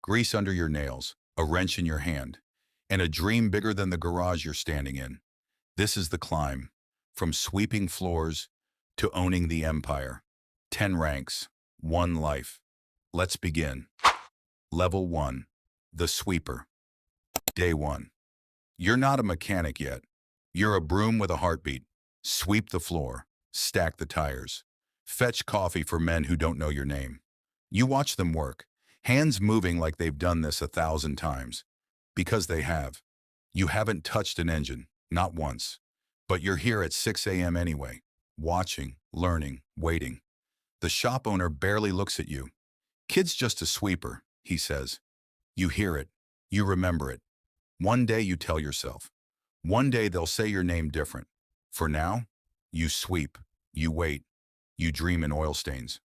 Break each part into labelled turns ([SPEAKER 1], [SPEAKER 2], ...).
[SPEAKER 1] grease under your nails, a wrench in your hand, and a dream bigger than the garage you're standing in. This is the climb, from sweeping floors to owning the empire. 10 ranks, 1 life. Let's begin. Level 1, the sweeper. Day 1. You're not a mechanic yet. You're a broom with a heartbeat. Sweep the floor, stack the tires, fetch coffee for men who don't know your name. You watch them work, hands moving like they've done this 1,000 times. Because they have. You haven't touched an engine, not once. But you're here at 6 a.m. anyway, watching, learning, waiting. The shop owner barely looks at you. "Kid's just a sweeper," he says. You hear it. You remember it. One day you tell yourself. One day they'll say your name different. For now, you sweep, you wait, you dream in oil stains.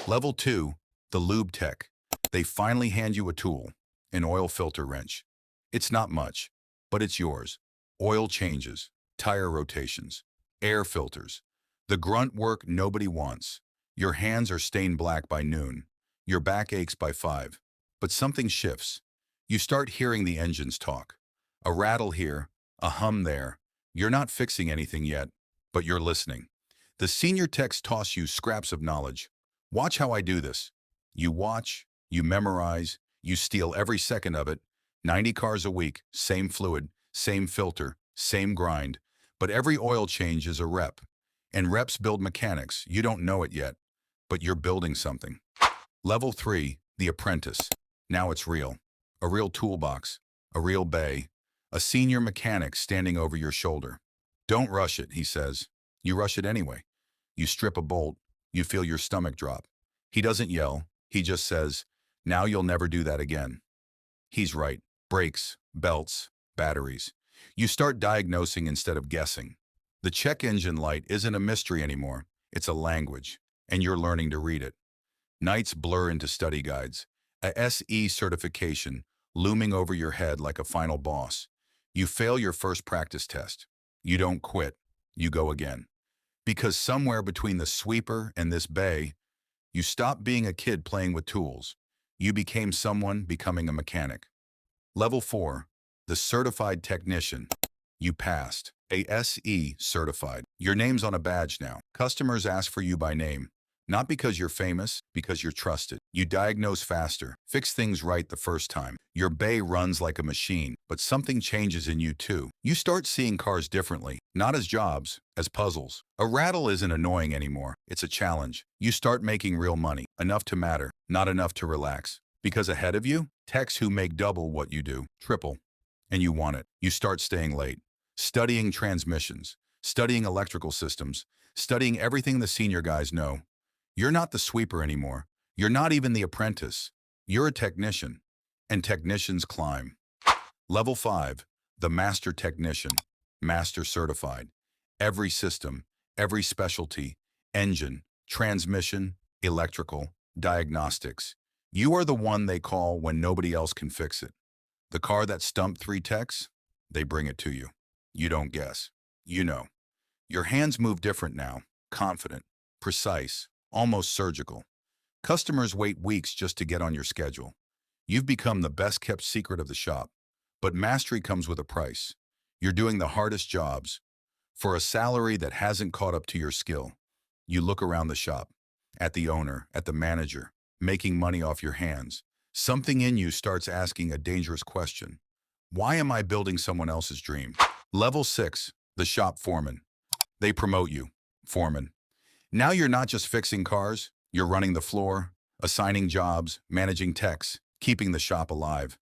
[SPEAKER 1] Level 2, the lube tech. They finally hand you a tool, an oil filter wrench. It's not much, but it's yours. Oil changes, tire rotations, air filters. The grunt work nobody wants. Your hands are stained black by noon. Your back aches by 5. But something shifts. You start hearing the engines talk. A rattle here, a hum there. You're not fixing anything yet, but you're listening. The senior techs toss you scraps of knowledge. "Watch how I do this." You watch, you memorize, you steal every second of it. 90 cars a week, same fluid, same filter, same grind. But every oil change is a rep. And reps build mechanics. You don't know it yet, but you're building something. Level 3, the apprentice. Now it's real. A real toolbox, a real bay, a senior mechanic standing over your shoulder. "Don't rush it," he says. You rush it anyway. You strip a bolt, you feel your stomach drop. He doesn't yell, he just says, "Now you'll never do that again." He's right. Brakes, belts, batteries. You start diagnosing instead of guessing. The check engine light isn't a mystery anymore. It's a language, and you're learning to read it. Nights blur into study guides. A SE certification looming over your head like a final boss. You fail your first practice test. You don't quit. You go again. Because somewhere between the sweeper and this bay, you stopped being a kid playing with tools. You became someone becoming a mechanic. Level 4, the certified technician. You passed. ASE certified. Your name's on a badge now. Customers ask for you by name. Not because you're famous, because you're trusted. You diagnose faster, fix things right the first time. Your bay runs like a machine, but something changes in you too. You start seeing cars differently, not as jobs, as puzzles. A rattle isn't annoying anymore, it's a challenge. You start making real money, enough to matter, not enough to relax. Because ahead of you, techs who make double what you do, triple. And you want it. You start staying late, studying transmissions, studying electrical systems, studying everything the senior guys know. You're not the sweeper anymore. You're not even the apprentice. You're a technician. And technicians climb. Level 5, the master technician. Master certified. Every system, every specialty, engine, transmission, electrical, diagnostics. You are the one they call when nobody else can fix it. The car that stumped 3 techs, they bring it to you. You don't guess. You know. Your hands move different now. Confident, precise, almost surgical. Customers wait weeks just to get on your schedule. You've become the best-kept secret of the shop. But mastery comes with a price. You're doing the hardest jobs. For a salary that hasn't caught up to your skill. You look around the shop. At the owner, at the manager, making money off your hands. Something in you starts asking a dangerous question. Why am I building someone else's dream? Level 6, the shop foreman. They promote you. Foreman. Now you're not just fixing cars, you're running the floor, assigning jobs, managing techs, keeping the shop alive.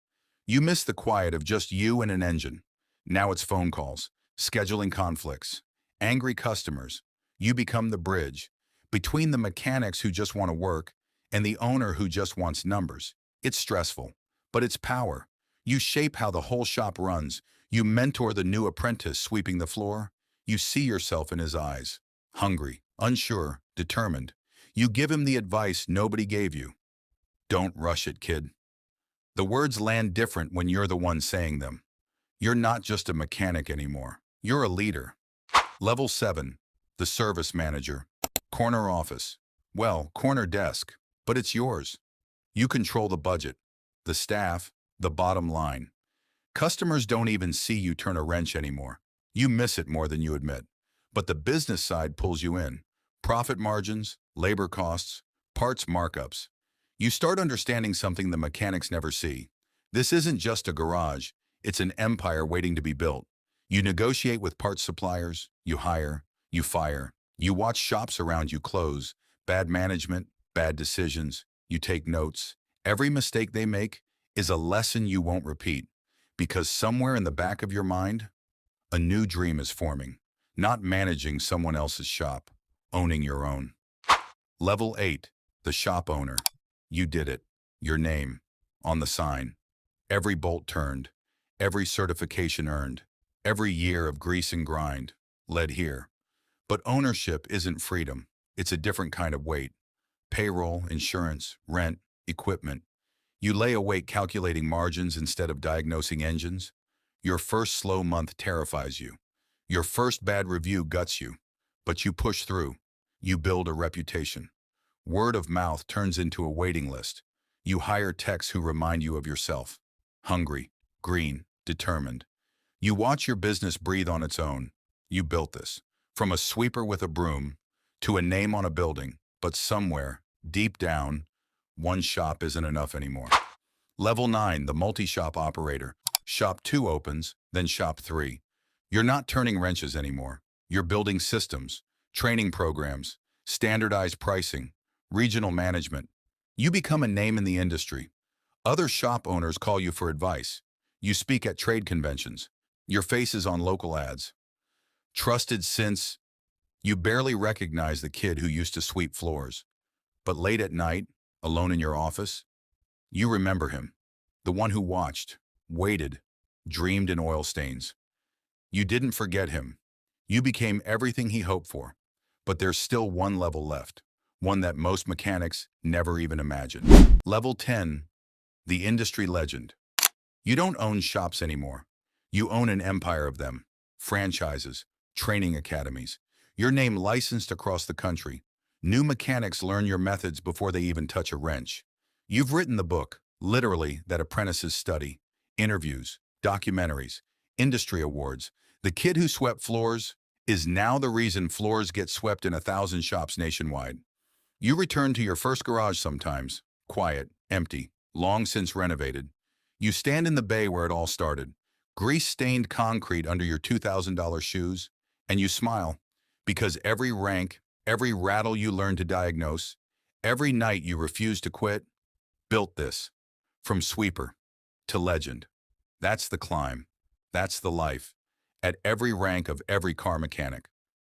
[SPEAKER 1] You miss the quiet of just you and an engine. Now it's phone calls, scheduling conflicts, angry customers. You become the bridge between the mechanics who just want to work and the owner who just wants numbers. It's stressful, but it's power. You shape how the whole shop runs. You mentor the new apprentice sweeping the floor. You see yourself in his eyes. Hungry, unsure, determined. You give him the advice nobody gave you. Don't rush it, kid. The words land different when you're the one saying them. You're not just a mechanic anymore. You're a leader. Level 7, the service manager. Corner office. Well, corner desk, but it's yours. You control the budget, the staff, the bottom line. Customers don't even see you turn a wrench anymore. You miss it more than you admit. But the business side pulls you in. Profit margins, labor costs, parts markups. You start understanding something the mechanics never see. This isn't just a garage, it's an empire waiting to be built. You negotiate with parts suppliers, you hire, you fire. You watch shops around you close, bad management, bad decisions. You take notes. Every mistake they make is a lesson you won't repeat. Because somewhere in the back of your mind, a new dream is forming. Not managing someone else's shop, owning your own. Level 8, the shop owner. You did it. Your name, on the sign. Every bolt turned, every certification earned, every year of grease and grind led here. But ownership isn't freedom. It's a different kind of weight. Payroll, insurance, rent, equipment. You lay awake calculating margins instead of diagnosing engines. Your first slow month terrifies you. Your first bad review guts you. But you push through. You build a reputation. Word of mouth turns into a waiting list. You hire techs who remind you of yourself. Hungry, green, determined. You watch your business breathe on its own. You built this. From a sweeper with a broom to a name on a building, but somewhere, deep down, one shop isn't enough anymore. Level 9, the multi-shop operator. Shop 2 opens, then shop 3. You're not turning wrenches anymore. You're building systems, training programs, standardized pricing, regional management. You become a name in the industry. Other shop owners call you for advice. You speak at trade conventions. Your face is on local ads. Trusted since you barely recognize the kid who used to sweep floors. But late at night, alone in your office, you remember him. The one who watched, waited, dreamed in oil stains. You didn't forget him. You became everything he hoped for. But there's still one level left, one that most mechanics never even imagined. Level 10, the industry legend. You don't own shops anymore. You own an empire of them, franchises, training academies. Your name licensed across the country. New mechanics learn your methods before they even touch a wrench. You've written the book, literally, that apprentices study. Interviews, documentaries, industry awards. The kid who swept floors is now the reason floors get swept in 1,000 shops nationwide. You return to your first garage sometimes, quiet, empty, long since renovated. You stand in the bay where it all started, grease-stained concrete under your $2,000 shoes, and you smile, because every rank, every rattle you learned to diagnose, every night you refused to quit, built this. From sweeper to legend. That's the climb. That's the life. At every rank of every car mechanic.